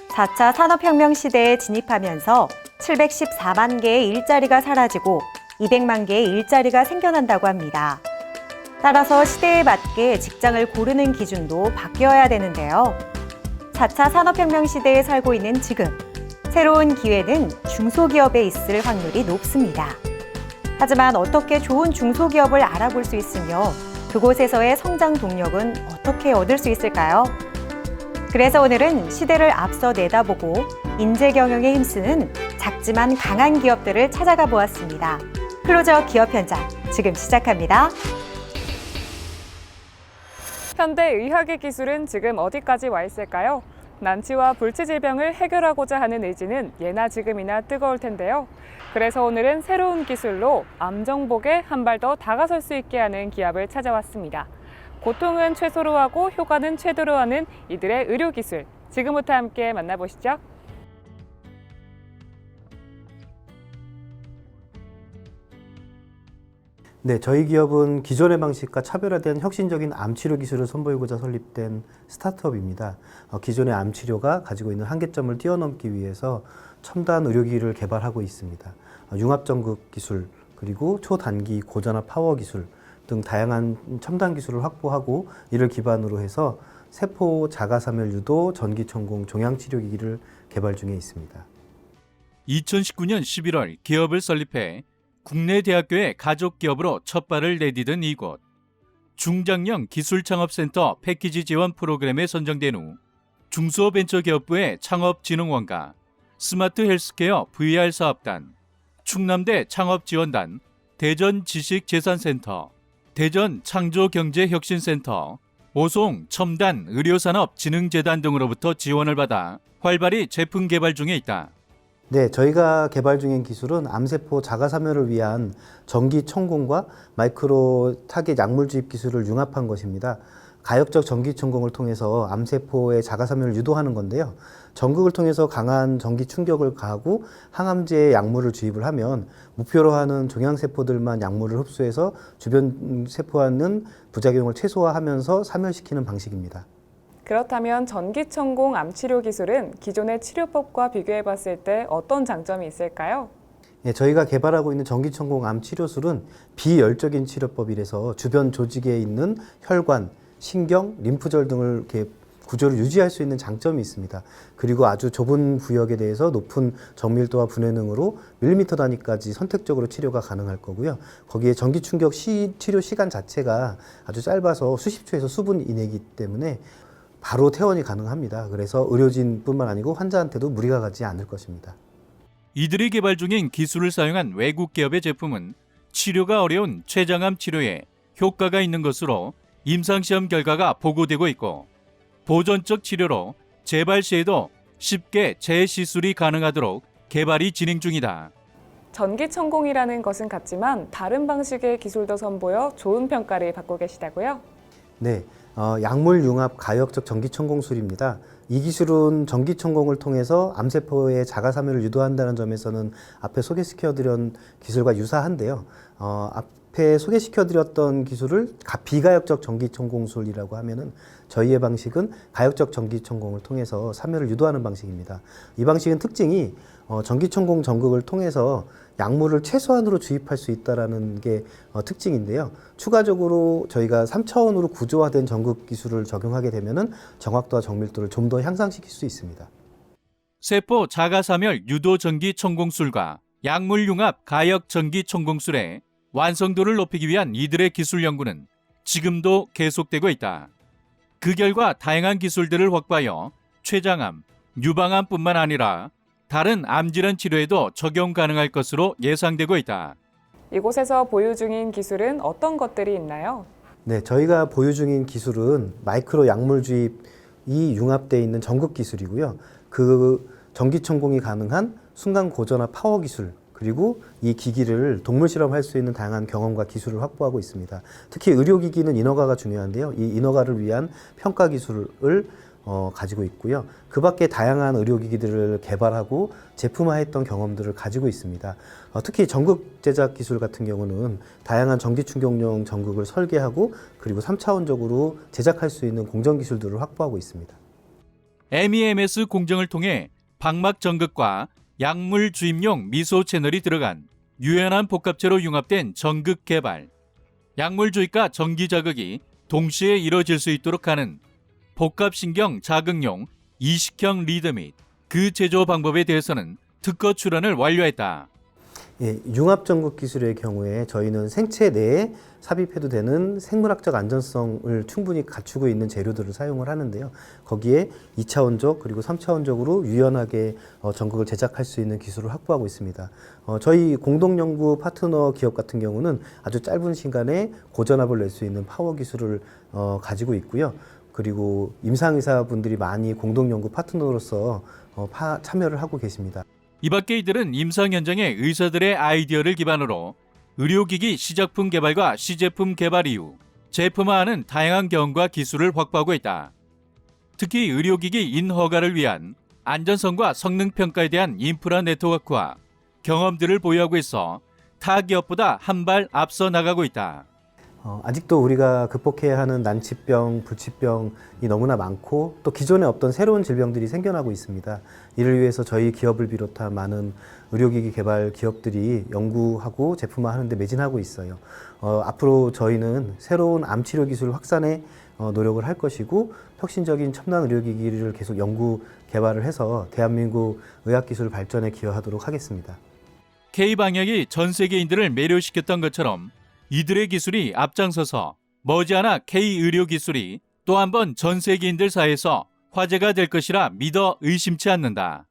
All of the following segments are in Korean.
4차 산업혁명 시대에 진입하면서 714만 개의 일자리가 사라지고 200만 개의 일자리가 생겨난다고 합니다. 따라서 시대에 맞게 직장을 고르는 기준도 바뀌어야 되는데요. 4차 산업혁명 시대에 살고 있는 지금, 새로운 기회는 중소기업에 있을 확률이 높습니다. 하지만 어떻게 좋은 중소기업을 알아볼 수 있으며 그곳에서의 성장 동력은 어떻게 얻을 수 있을까요? 그래서 오늘은 시대를 앞서 내다보고 인재 경영에 힘쓰는 작지만 강한 기업들을 찾아가 보았습니다. 클로즈업 기업 현장, 지금 시작합니다. 현대 의학의 기술은 지금 어디까지 와 있을까요? 난치와 불치 질병을 해결하고자 하는 의지는 예나 지금이나 뜨거울 텐데요. 그래서 오늘은 새로운 기술로 암 정복에 한 발 더 다가설 수 있게 하는 기업을 찾아왔습니다. 고통은 최소로 하고 효과는 최대로 하는 이들의 의료 기술. 지금부터 함께 만나보시죠. 네, 저희 기업은 기존의 방식과 차별화된 혁신적인 암 치료 기술을 선보이고자 설립된 스타트업입니다. 기존의 암 치료가 가지고 있는 한계점을 뛰어넘기 위해서 첨단 의료기기를 개발하고 있습니다. 융합전극 기술, 그리고 초단기 고전압 파워 기술 등 다양한 첨단 기술을 확보하고 이를 기반으로 해서 세포 자가사멸 유도 전기천공 종양치료기기를 개발 중에 있습니다. 2019년 11월 기업을 설립해 국내 대학교의 가족기업으로 첫 발을 내디딘 이곳. 중장년 기술창업센터 패키지 지원 프로그램에 선정된 후 중소벤처기업부의 창업진흥원과 스마트 헬스케어 VR 사업단, 충남대 창업지원단, 대전지식재산센터, 대전창조경제혁신센터, 오송 첨단 의료산업진흥재단 등으로부터 지원을 받아 활발히 제품 개발 중에 있다. 네, 저희가 개발 중인 기술은 암세포 자가사멸을 위한 전기 천공과 마이크로 타겟 약물 주입 기술을 융합한 것입니다. 가역적 전기 천공을 통해서 암세포의 자가사멸을 유도하는 건데요. 전극을 통해서 강한 전기 충격을 가하고 항암제의 약물을 주입을 하면 목표로 하는 종양세포들만 약물을 흡수해서 주변 세포와는 부작용을 최소화하면서 사멸시키는 방식입니다. 그렇다면 전기천공 암치료 기술은 기존의 치료법과 비교해 봤을 때 어떤 장점이 있을까요? 예, 저희가 개발하고 있는 전기천공 암 치료술은 비열적인 치료법이라서 주변 조직에 있는 혈관, 신경, 림프절 등을 이렇게 구조를 유지할 수 있는 장점이 있습니다. 그리고 아주 좁은 구역에 대해서 높은 정밀도와 분해능으로 밀리미터 단위까지 선택적으로 치료가 가능할 거고요. 거기에 전기 충격 치료 시간 자체가 아주 짧아서 수십 초에서 수분 이내이기 때문에 바로 퇴원이 가능합니다. 그래서 의료진뿐만 아니고 환자한테도 무리가 가지 않을 것입니다. 이들이 개발 중인 기술을 사용한 외국 기업의 제품은 치료가 어려운 췌장암 치료에 효과가 있는 것으로 임상시험 결과가 보고되고 있고 보존적 치료로 재발 시에도 쉽게 재시술이 가능하도록 개발이 진행 중이다. 전기천공이라는 것은 같지만 다른 방식의 기술도 선보여 좋은 평가를 받고 계시다고요? 네, 약물 융합 가역적 전기천공술입니다. 이 기술은 전기천공을 통해서 암세포의 자가사멸을 유도한다는 점에서는 앞에 소개시켜드린 기술과 유사한데요. 앞에 소개시켜드렸던 기술을 비가역적 전기천공술이라고 하면은 저희의 방식은 가역적 전기천공을 통해서 사멸을 유도하는 방식입니다. 이 방식은 특징이 전기천공 전극을 통해서 약물을 최소한으로 주입할 수 있다는 게 특징인데요. 추가적으로 저희가 3차원으로 구조화된 전극 기술을 적용하게 되면은 정확도와 정밀도를 좀 더 향상시킬 수 있습니다. 세포 자가사멸 유도 전기 천공술과 약물 융합 가역 전기 천공술의 완성도를 높이기 위한 이들의 기술 연구는 지금도 계속되고 있다. 그 결과 다양한 기술들을 확보하여 췌장암, 유방암뿐만 아니라 다른 암질환 치료에도 적용 가능할 것으로 예상되고 있다. 이곳에서 보유 중인 기술은 어떤 것들이 있나요? 네, 저희가 보유 중인 기술은 마이크로 약물 주입이 융합되어 있는 전극 기술이고요. 그 전기천공이 가능한 순간 고전압 파워 기술, 그리고 이 기기를 동물 실험할 수 있는 다양한 경험과 기술을 확보하고 있습니다. 특히 의료기기는 인허가가 중요한데요. 이 인허가를 위한 평가 기술을 가지고 있고요. 그 밖에 다양한 의료기기들을 개발하고 제품화했던 경험들을 가지고 있습니다. 특히 전극 제작 기술 같은 경우는 다양한 전기 충격용 전극을 설계하고 그리고 3차원적으로 제작할 수 있는 공정 기술들을 확보하고 있습니다. MEMS 공정을 통해 방막 전극과 약물 주입용 미소 채널이 들어간 유연한 복합체로 융합된 전극 개발, 약물 주입과 전기 자극이 동시에 이뤄질 수 있도록 하는 복합신경 자극용 이식형 리드 및 그 제조 방법에 대해서는 특허 출원을 완료했다. 예, 융합 전극 기술의 경우에 저희는 생체 내에 삽입해도 되는 생물학적 안전성을 충분히 갖추고 있는 재료들을 사용을 하는데요. 거기에 2차원적 그리고 3차원적으로 유연하게 전극을 제작할 수 있는 기술을 확보하고 있습니다. 저희 공동연구 파트너 기업 같은 경우는 아주 짧은 시간에 고전압을 낼 수 있는 파워 기술을 가지고 있고요. 그리고 임상의사분들이 많이 공동연구 파트너로서 참여를 하고 계십니다. 이 밖에 이들은 임상 현장의 의사들의 아이디어를 기반으로 의료기기 시작품 개발과 시제품 개발 이후 제품화하는 다양한 경험과 기술을 확보하고 있다. 특히 의료기기 인허가를 위한 안전성과 성능 평가에 대한 인프라 네트워크와 경험들을 보유하고 있어 타 기업보다 한 발 앞서 나가고 있다. 아직도 우리가 극복해야 하는 난치병, 불치병이 너무나 많고 또 기존에 없던 새로운 질병들이 생겨나고 있습니다. 이를 위해서 저희 기업을 비롯한 많은 의료기기 개발 기업들이 연구하고 제품화하는 데 매진하고 있어요. 앞으로 저희는 새로운 암치료 기술 확산에 노력을 할 것이고 혁신적인 첨단 의료기기를 계속 연구 개발을 해서 대한민국 의학기술 발전에 기여하도록 하겠습니다. K방역이 전 세계인들을 매료시켰던 것처럼 이들의 기술이 앞장서서 머지않아 K의료 기술이 또 한 번 전 세계인들 사이에서 화제가 될 것이라 믿어 의심치 않는다.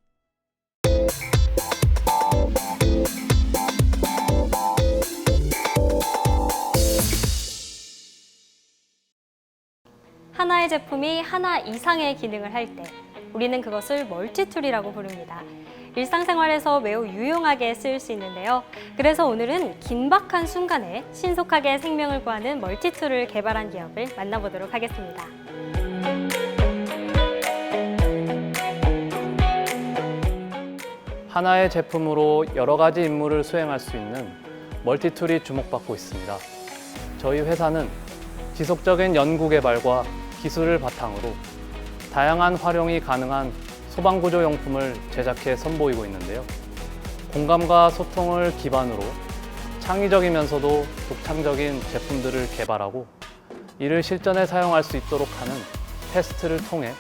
하나의 제품이 하나 이상의 기능을 할 때 우리는 그것을 멀티툴이라고 부릅니다. 일상생활에서 매우 유용하게 쓰일 수 있는데요. 그래서 오늘은 긴박한 순간에 신속하게 생명을 구하는 멀티툴을 개발한 기업을 만나보도록 하겠습니다. 하나의 제품으로 여러 가지 임무를 수행할 수 있는 멀티툴이 주목받고 있습니다. 저희 회사는 지속적인 연구 개발과 기술을 바탕으로 다양한 활용이 가능한 소방구조 용품을 제작해 선보이고 있는데요. 공감과 소통을 기반으로 창의적이면서도 독창적인 제품들을 개발하고 이를 실전에 사용할 수 있도록 하는 테스트를 통해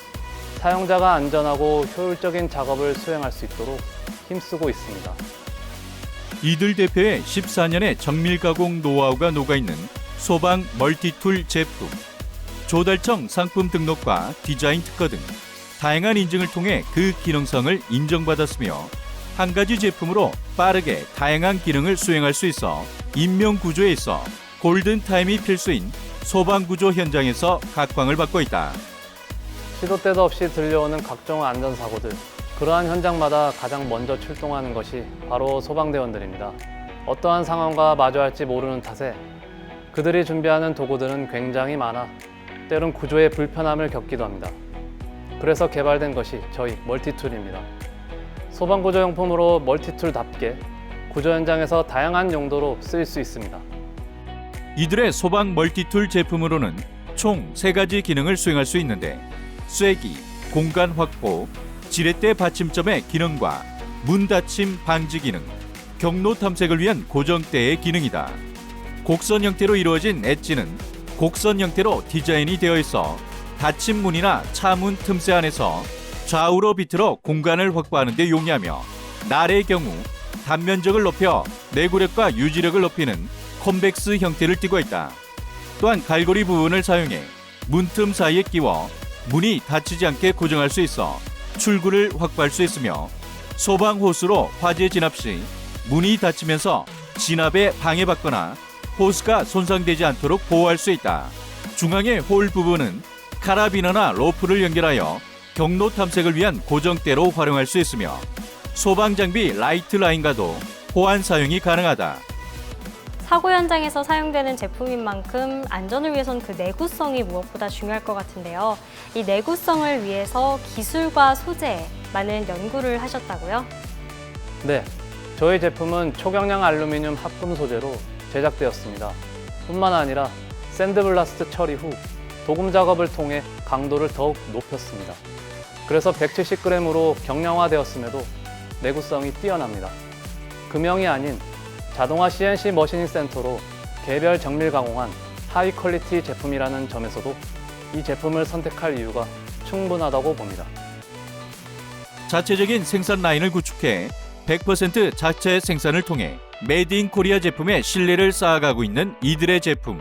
사용자가 안전하고 효율적인 작업을 수행할 수 있도록 힘쓰고 있습니다. 이들 대표의 14년의 정밀 가공 노하우가 녹아있는 소방 멀티툴 제품, 조달청 상품 등록과 디자인 특허 등 다양한 인증을 통해 그 기능성을 인정받았으며 한 가지 제품으로 빠르게 다양한 기능을 수행할 수 있어 인명구조에 있어 골든타임이 필수인 소방구조 현장에서 각광을 받고 있다. 시도 때도 없이 들려오는 각종 안전사고들, 그러한 현장마다 가장 먼저 출동하는 것이 바로 소방대원들입니다. 어떠한 상황과 마주할지 모르는 탓에 그들이 준비하는 도구들은 굉장히 많아 때론 구조에 불편함을 겪기도 합니다. 그래서 개발된 것이 저희 멀티툴입니다. 소방구조용품으로 멀티툴답게 구조 현장에서 다양한 용도로 쓰일 수 있습니다. 이들의 소방 멀티툴 제품으로는 총 3가지 기능을 수행할 수 있는데 쐐기, 공간 확보, 지렛대 받침점의 기능과 문 닫힘 방지 기능, 경로 탐색을 위한 고정대의 기능이다. 곡선 형태로 이루어진 엣지는 곡선 형태로 디자인이 되어 있어 닫힌 문이나 차문 틈새 안에서 좌우로 비틀어 공간을 확보하는 데 용이하며 날의 경우 단면적을 높여 내구력과 유지력을 높이는 컨벡스 형태를 띠고 있다. 또한 갈고리 부분을 사용해 문틈 사이에 끼워 문이 닫히지 않게 고정할 수 있어 출구를 확보할 수 있으며 소방 호스로 화재 진압 시 문이 닫히면서 진압에 방해받거나 호스가 손상되지 않도록 보호할 수 있다. 중앙의 홀 부분은 카라비너나 로프를 연결하여 경로 탐색을 위한 고정대로 활용할 수 있으며 소방 장비 라이트 라인과도 호환 사용이 가능하다. 사고 현장에서 사용되는 제품인 만큼 안전을 위해선 그 내구성이 무엇보다 중요할 것 같은데요. 이 내구성을 위해서 기술과 소재에 많은 연구를 하셨다고요? 네, 저희 제품은 초경량 알루미늄 합금 소재로 제작되었습니다. 뿐만 아니라 샌드블라스트 처리 후 도금 작업을 통해 강도를 더욱 높였습니다. 그래서 170g으로 경량화되었음에도 내구성이 뛰어납니다. 금형이 아닌 자동화 CNC 머시닝 센터로 개별 정밀 가공한 하이 퀄리티 제품이라는 점에서도 이 제품을 선택할 이유가 충분하다고 봅니다. 자체적인 생산 라인을 구축해 100% 자체 생산을 통해 메이드 인 코리아 제품의 신뢰를 쌓아가고 있는 이들의 제품.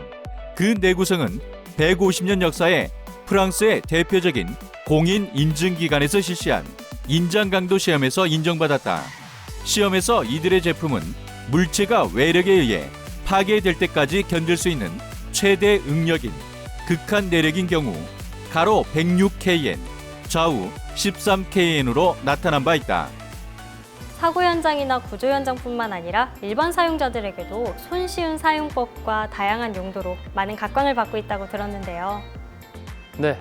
그 내구성은 150년 역사의 프랑스의 대표적인 공인 인증기관에서 실시한 인장 강도 시험에서 인정받았다. 시험에서 이들의 제품은 물체가 외력에 의해 파괴될 때까지 견딜 수 있는 최대 응력인 극한 내력인 경우 가로 106kN, 좌우 13kN으로 나타난 바 있다. 사고 현장이나 구조 현장뿐만 아니라 일반 사용자들에게도 손쉬운 사용법과 다양한 용도로 많은 각광을 받고 있다고 들었는데요. 네,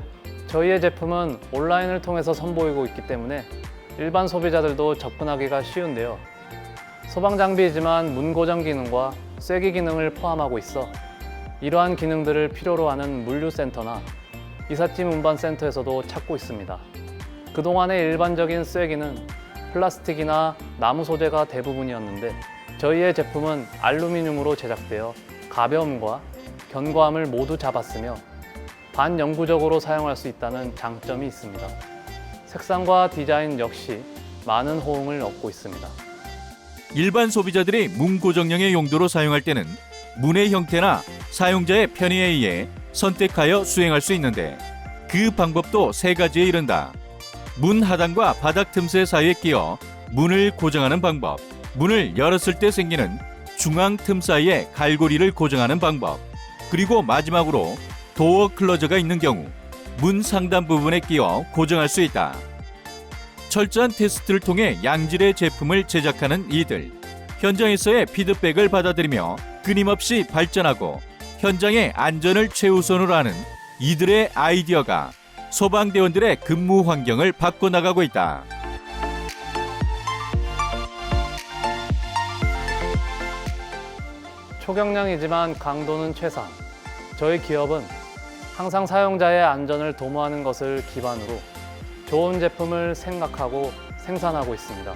저희의 제품은 온라인을 통해서 선보이고 있기 때문에 일반 소비자들도 접근하기가 쉬운데요. 소방 장비이지만 문 고정 기능과 쐐기 기능을 포함하고 있어 이러한 기능들을 필요로 하는 물류센터나 이삿짐 운반 센터에서도 찾고 있습니다. 그동안의 일반적인 쐐기는 플라스틱이나 나무 소재가 대부분이었는데 저희의 제품은 알루미늄으로 제작되어 가벼움과 견고함을 모두 잡았으며 반영구적으로 사용할 수 있다는 장점이 있습니다. 색상과 디자인 역시 많은 호응을 얻고 있습니다. 일반 소비자들이 문 고정형의 용도로 사용할 때는 문의 형태나 사용자의 편의에 의해 선택하여 수행할 수 있는데 그 방법도 세 가지에 이른다. 문 하단과 바닥 틈새 사이에 끼어 문을 고정하는 방법, 문을 열었을 때 생기는 중앙 틈 사이에 갈고리를 고정하는 방법, 그리고 마지막으로 도어 클로저가 있는 경우 문 상단 부분에 끼워 고정할 수 있다. 철저한 테스트를 통해 양질의 제품을 제작하는 이들. 현장에서의 피드백을 받아들이며 끊임없이 발전하고 현장의 안전을 최우선으로 하는 이들의 아이디어가 소방대원들의 근무 환경을 바꿔나가고 있다. 초경량이지만 강도는 최상. 저희 기업은 항상 사용자의 안전을 도모하는 것을 기반으로 좋은 제품을 생각하고 생산하고 있습니다.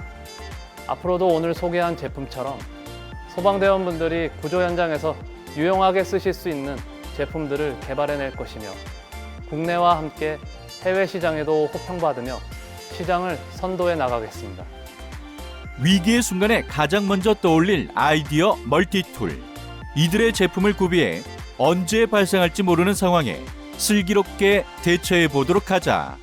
앞으로도 오늘 소개한 제품처럼 소방대원분들이 구조 현장에서 유용하게 쓰실 수 있는 제품들을 개발해낼 것이며 국내와 함께 해외 시장에도 호평받으며 시장을 선도해 나가겠습니다. 위기의 순간에 가장 먼저 떠올릴 아이디어 멀티툴. 이들의 제품을 구비해 언제 발생할지 모르는 상황에 슬기롭게 대처해 보도록 하자.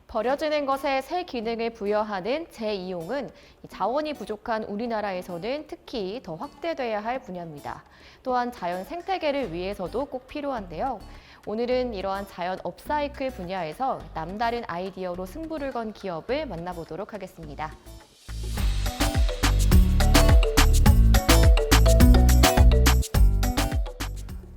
버려지는 것에 새 기능을 부여하는 재이용은 자원이 부족한 우리나라에서는 특히 더 확대돼야 할 분야입니다. 또한 자연 생태계를 위해서도 꼭 필요한데요. 오늘은 이러한 자연 업사이클 분야에서 남다른 아이디어로 승부를 건 기업을 만나보도록 하겠습니다.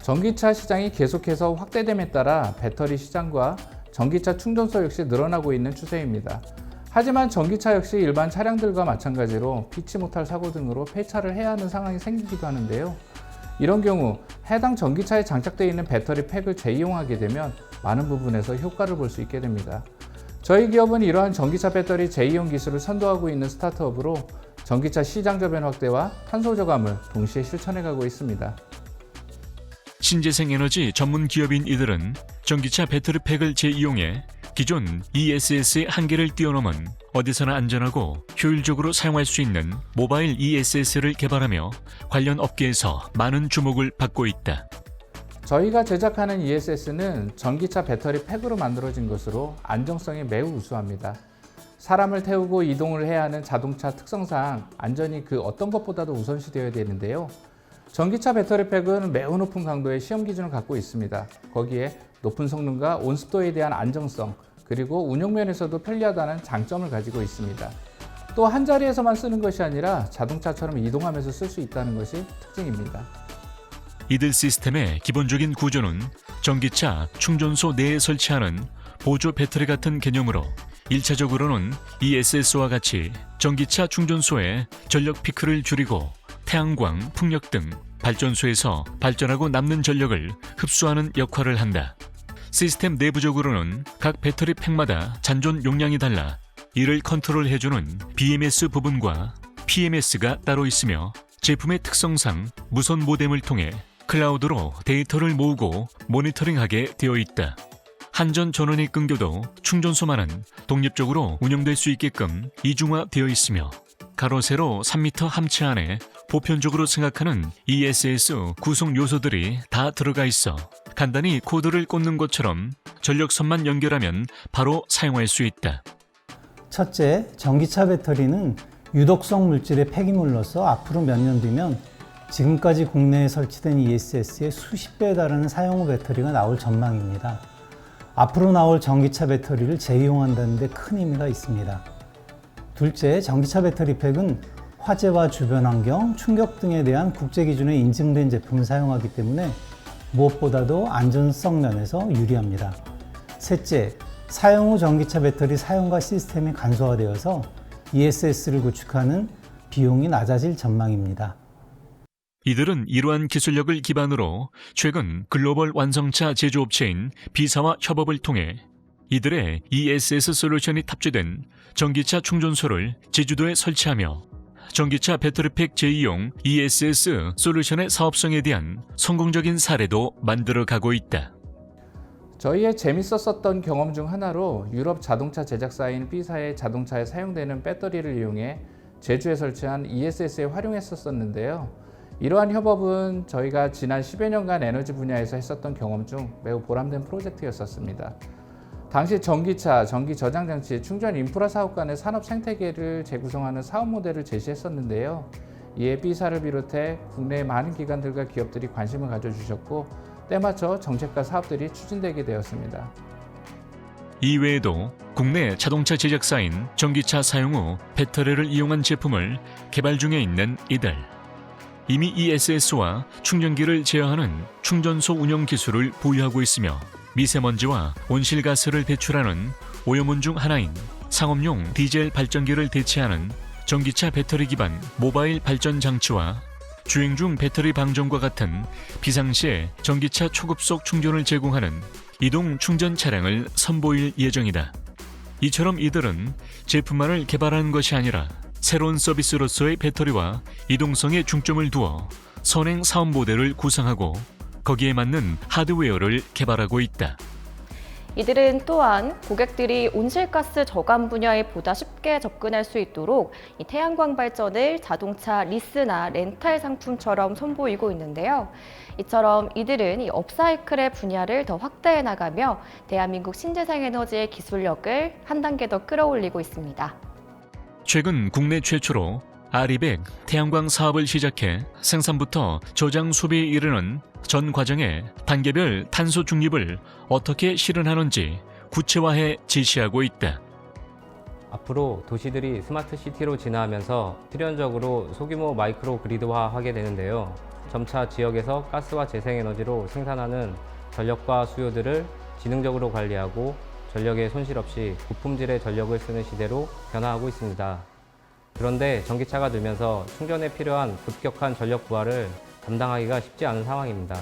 전기차 시장이 계속해서 확대됨에 따라 배터리 시장과 전기차 충전소 역시 늘어나고 있는 추세입니다. 하지만 전기차 역시 일반 차량들과 마찬가지로 피치 못할 사고 등으로 폐차를 해야 하는 상황이 생기기도 하는데요. 이런 경우 해당 전기차에 장착되어 있는 배터리 팩을 재이용하게 되면 많은 부분에서 효과를 볼 수 있게 됩니다. 저희 기업은 이러한 전기차 배터리 재이용 기술을 선도하고 있는 스타트업으로 전기차 시장 저변 확대와 탄소 저감을 동시에 실천해가고 있습니다. 신재생 에너지 전문 기업인 이들은 전기차 배터리 팩을 재이용해 기존 ESS의 한계를 뛰어넘은 어디서나 안전하고 효율적으로 사용할 수 있는 모바일 ESS를 개발하며 관련 업계에서 많은 주목을 받고 있다. 저희가 제작하는 ESS는 전기차 배터리 팩으로 만들어진 것으로 안정성이 매우 우수합니다. 사람을 태우고 이동을 해야 하는 자동차 특성상 안전이 그 어떤 것보다도 우선시되어야 되는데요. 전기차 배터리 팩은 매우 높은 강도의 시험 기준을 갖고 있습니다. 거기에 높은 성능과 온습도에 대한 안정성, 그리고 운용 면에서도 편리하다는 장점을 가지고 있습니다. 또 한 자리에서만 쓰는 것이 아니라 자동차처럼 이동하면서 쓸 수 있다는 것이 특징입니다. 이들 시스템의 기본적인 구조는 전기차 충전소 내에 설치하는 보조 배터리 같은 개념으로 1차적으로는 ESS와 같이 전기차 충전소의 전력 피크를 줄이고 태양광, 풍력 등 발전소에서 발전하고 남는 전력을 흡수하는 역할을 한다. 시스템 내부적으로는 각 배터리 팩마다 잔존 용량이 달라 이를 컨트롤해주는 BMS 부분과 PMS가 따로 있으며 제품의 특성상 무선 모뎀을 통해 클라우드로 데이터를 모으고 모니터링하게 되어 있다. 한전 전원이 끊겨도 충전소만은 독립적으로 운영될 수 있게끔 이중화되어 있으며 가로 세로 3m 함체 안에 보편적으로 생각하는 ESS 구성 요소들이 다 들어가 있어 간단히 코드를 꽂는 것처럼 전력선만 연결하면 바로 사용할 수 있다. 첫째, 전기차 배터리는 유독성 물질의 폐기물로서 앞으로 몇 년 뒤면 지금까지 국내에 설치된 ESS의 수십 배에 달하는 사용 후 배터리가 나올 전망입니다. 앞으로 나올 전기차 배터리를 재이용한다는 데 큰 의미가 있습니다. 둘째, 전기차 배터리 팩은 화재와 주변 환경, 충격 등에 대한 국제 기준에 인증된 제품을 사용하기 때문에 무엇보다도 안전성 면에서 유리합니다. 셋째, 사용 후 전기차 배터리 사용과 시스템이 간소화되어서 ESS를 구축하는 비용이 낮아질 전망입니다. 이들은 이러한 기술력을 기반으로 최근 글로벌 완성차 제조업체인 B사와 협업을 통해 이들의 ESS 솔루션이 탑재된 전기차 충전소를 제주도에 설치하며 전기차 배터리팩 제2용 ESS 솔루션의 사업성에 대한 성공적인 사례도 만들어가고 있다. 저희의 재밌었던 경험 중 하나로 유럽 자동차 제작사인 B사의 자동차에 사용되는 배터리를 이용해 제주에 설치한 ESS에 활용했었는데요. 이러한 협업은 저희가 지난 10여 년간 에너지 분야에서 했었던 경험 중 매우 보람된 프로젝트였었습니다. 당시 전기차, 전기 저장 장치, 충전 인프라 사업 간의 산업 생태계를 재구성하는 사업 모델을 제시했었는데요. 이에 B사를 비롯해 국내의 많은 기관들과 기업들이 관심을 가져주셨고 때맞춰 정책과 사업들이 추진되게 되었습니다. 이외에도 국내 자동차 제작사인 전기차 사용 후 배터리를 이용한 제품을 개발 중에 있는 이들. 이미 ESS와 충전기를 제어하는 충전소 운영 기술을 보유하고 있으며 미세먼지와 온실가스를 배출하는 오염원 중 하나인 상업용 디젤 발전기를 대체하는 전기차 배터리 기반 모바일 발전 장치와 주행 중 배터리 방전과 같은 비상시에 전기차 초급속 충전을 제공하는 이동 충전 차량을 선보일 예정이다. 이처럼 이들은 제품만을 개발하는 것이 아니라 새로운 서비스로서의 배터리와 이동성에 중점을 두어 선행 사업 모델을 구상하고 거기에 맞는 하드웨어를 개발하고 있다. 이들은 또한 고객들이 온실가스 저감 분야에 보다 쉽게 접근할 수 있도록 이 태양광 발전을 자동차 리스나 렌탈 상품처럼 선보이고 있는데요. 이처럼 이들은 이 업사이클의 분야를 더 확대해 나가며 대한민국 신재생 에너지의 기술력을 한 단계 더 끌어올리고 있습니다. 최근 국내 최초로 R200 태양광 사업을 시작해 생산부터 저장 수비에 이르는 전 과정에 단계별 탄소 중립을 어떻게 실현하는지 구체화해 제시하고 있다. 앞으로 도시들이 스마트 시티로 진화하면서 필연적으로 소규모 마이크로 그리드화하게 되는데요. 점차 지역에서 가스와 재생에너지로 생산하는 전력과 수요들을 지능적으로 관리하고 전력의 손실 없이 고품질의 전력을 쓰는 시대로 변화하고 있습니다. 그런데 전기차가 늘면서 충전에 필요한 급격한 전력 부하를 감당하기가 쉽지 않은 상황입니다.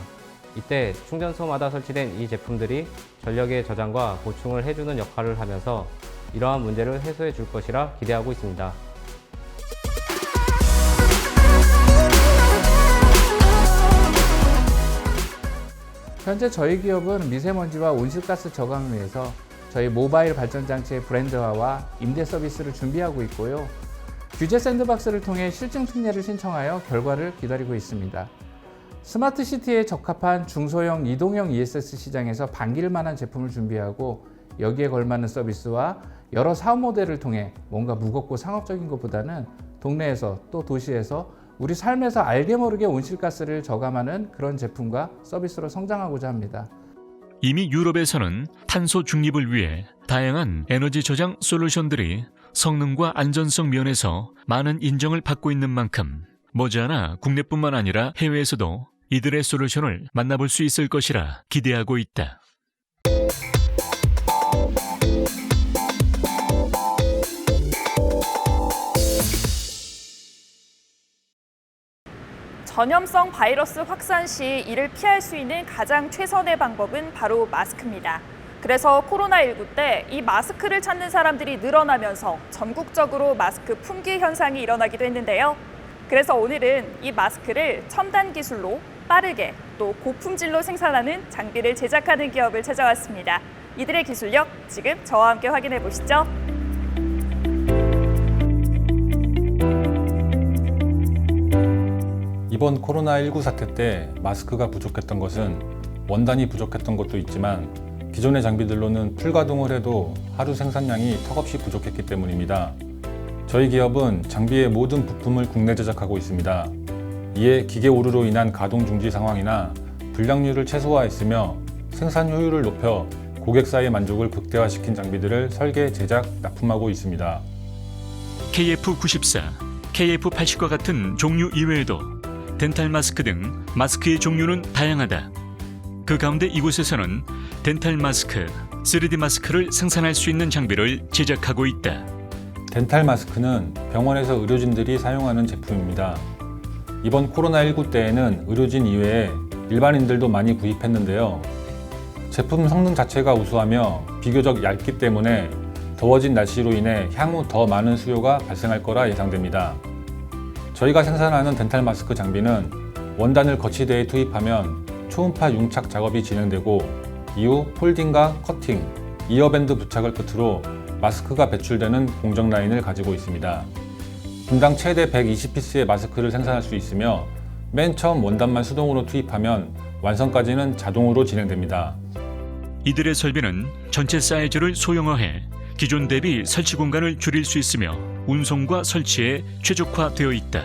이때 충전소마다 설치된 이 제품들이 전력의 저장과 보충을 해주는 역할을 하면서 이러한 문제를 해소해 줄 것이라 기대하고 있습니다. 현재 저희 기업은 미세먼지와 온실가스 저감을 위해서 저희 모바일 발전 장치의 브랜드화와 임대 서비스를 준비하고 있고요. 규제 샌드박스를 통해 실증 특례를 신청하여 결과를 기다리고 있습니다. 스마트 시티에 적합한 중소형 이동형 ESS 시장에서 반길 만한 제품을 준비하고 여기에 걸맞는 서비스와 여러 사업 모델을 통해 뭔가 무겁고 상업적인 것보다는 동네에서 또 도시에서 우리 삶에서 알게 모르게 온실가스를 저감하는 그런 제품과 서비스로 성장하고자 합니다. 이미 유럽에서는 탄소 중립을 위해 다양한 에너지 저장 솔루션들이 성능과 안전성 면에서 많은 인정을 받고 있는 만큼 머지않아 국내뿐만 아니라 해외에서도 이들의 솔루션을 만나볼 수 있을 것이라 기대하고 있다. 전염성 바이러스 확산 시 이를 피할 수 있는 가장 최선의 방법은 바로 마스크입니다. 그래서 코로나19 때 이 마스크를 찾는 사람들이 늘어나면서 전국적으로 마스크 품귀 현상이 일어나기도 했는데요. 그래서 오늘은 이 마스크를 첨단 기술로 빠르게 또 고품질로 생산하는 장비를 제작하는 기업을 찾아왔습니다. 이들의 기술력 지금 저와 함께 확인해 보시죠. 이번 코로나19 사태 때 마스크가 부족했던 것은 원단이 부족했던 것도 있지만 기존의 장비들로는 풀가동을 해도 하루 생산량이 턱없이 부족했기 때문입니다. 저희 기업은 장비의 모든 부품을 국내 제작하고 있습니다. 이에 기계 오류로 인한 가동 중지 상황이나 불량률을 최소화했으며 생산 효율을 높여 고객사의 만족을 극대화시킨 장비들을 설계, 제작, 납품하고 있습니다. KF94, KF80과 같은 종류 이외에도 덴탈 마스크 등 마스크의 종류는 다양하다. 그 가운데 이곳에서는 덴탈 마스크, 3D 마스크를 생산할 수 있는 장비를 제작하고 있다. 덴탈 마스크는 병원에서 의료진들이 사용하는 제품입니다. 이번 코로나19 때에는 의료진 이외에 일반인들도 많이 구입했는데요. 제품 성능 자체가 우수하며 비교적 얇기 때문에 더워진 날씨로 인해 향후 더 많은 수요가 발생할 거라 예상됩니다. 저희가 생산하는 덴탈 마스크 장비는 원단을 거치대에 투입하면 초음파 융착 작업이 진행되고 이후 폴딩과 커팅, 이어밴드 부착을 끝으로 마스크가 배출되는 공정 라인을 가지고 있습니다. 분당 최대 120피스의 마스크를 생산할 수 있으며 맨 처음 원단만 수동으로 투입하면 완성까지는 자동으로 진행됩니다. 이들의 설비는 전체 사이즈를 소형화해 기존 대비 설치 공간을 줄일 수 있으며 운송과 설치에 최적화되어 있다.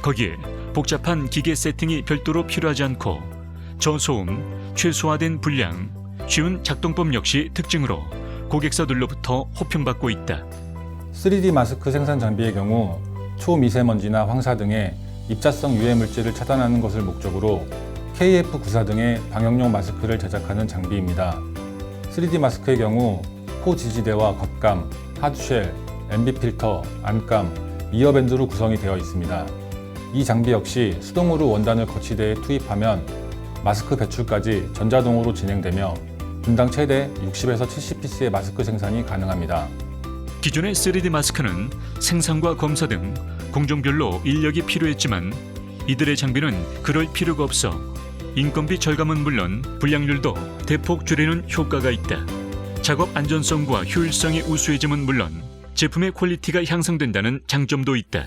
거기에 복잡한 기계 세팅이 별도로 필요하지 않고 저소음, 최소화된 분량, 쉬운 작동법 역시 특징으로 고객사들로부터 호평받고 있다. 3D 마스크 생산 장비의 경우 초미세먼지나 황사 등의 입자성 유해 물질을 차단하는 것을 목적으로 KF94 등의 방역용 마스크를 제작하는 장비입니다. 3D 마스크의 경우 코 지지대와 겉감, 하드쉘, MB 필터, 안감, 이어밴드로 구성이 되어 있습니다. 이 장비 역시 수동으로 원단을 거치대에 투입하면 마스크 배출까지 전자동으로 진행되며 분당 최대 60에서 70피스의 마스크 생산이 가능합니다. 기존의 3D 마스크는 생산과 검사 등 공정별로 인력이 필요했지만 이들의 장비는 그럴 필요가 없어 인건비 절감은 물론 불량률도 대폭 줄이는 효과가 있다. 작업 안전성과 효율성이 우수해짐은 물론 제품의 퀄리티가 향상된다는 장점도 있다.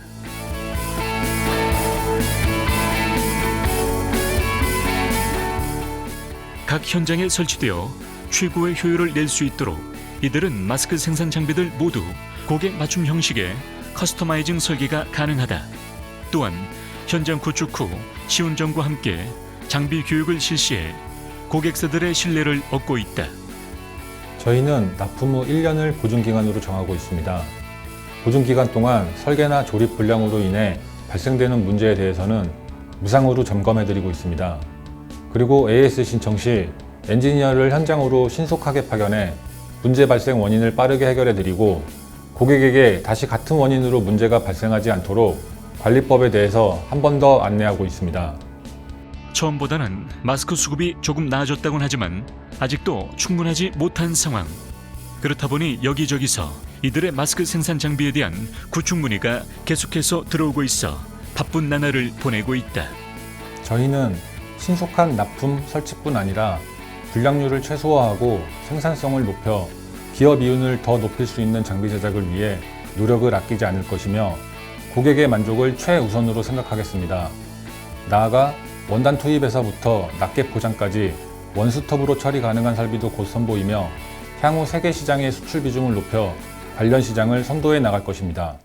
각 현장에 설치되어 최고의 효율을 낼 수 있도록 이들은 마스크 생산 장비들 모두 고객 맞춤 형식의 커스터마이징 설계가 가능하다. 또한 현장 구축 후 시운전과 함께 장비 교육을 실시해 고객사들의 신뢰를 얻고 있다. 저희는 납품 후 1년을 보증기간으로 정하고 있습니다. 보증기간 동안 설계나 조립 불량으로 인해 발생되는 문제에 대해서는 무상으로 점검해드리고 있습니다. 그리고 AS 신청 시 엔지니어를 현장으로 신속하게 파견해 문제 발생 원인을 빠르게 해결해드리고 고객에게 다시 같은 원인으로 문제가 발생하지 않도록 관리법에 대해서 한 번 더 안내하고 있습니다. 처음보다는 마스크 수급이 조금 나아졌다곤 하지만 아직도 충분하지 못한 상황. 그렇다 보니 여기저기서 이들의 마스크 생산 장비에 대한 구축 문의가 계속해서 들어오고 있어 바쁜 나날을 보내고 있다. 저희는 신속한 납품 설치뿐 아니라 불량률을 최소화하고 생산성을 높여 기업 이윤을 더 높일 수 있는 장비 제작을 위해 노력을 아끼지 않을 것이며 고객의 만족을 최우선으로 생각하겠습니다. 나아가 원단 투입에서부터 낱개 포장까지 원스톱으로 처리 가능한 설비도 곧 선보이며 향후 세계 시장의 수출 비중을 높여 관련 시장을 선도해 나갈 것입니다.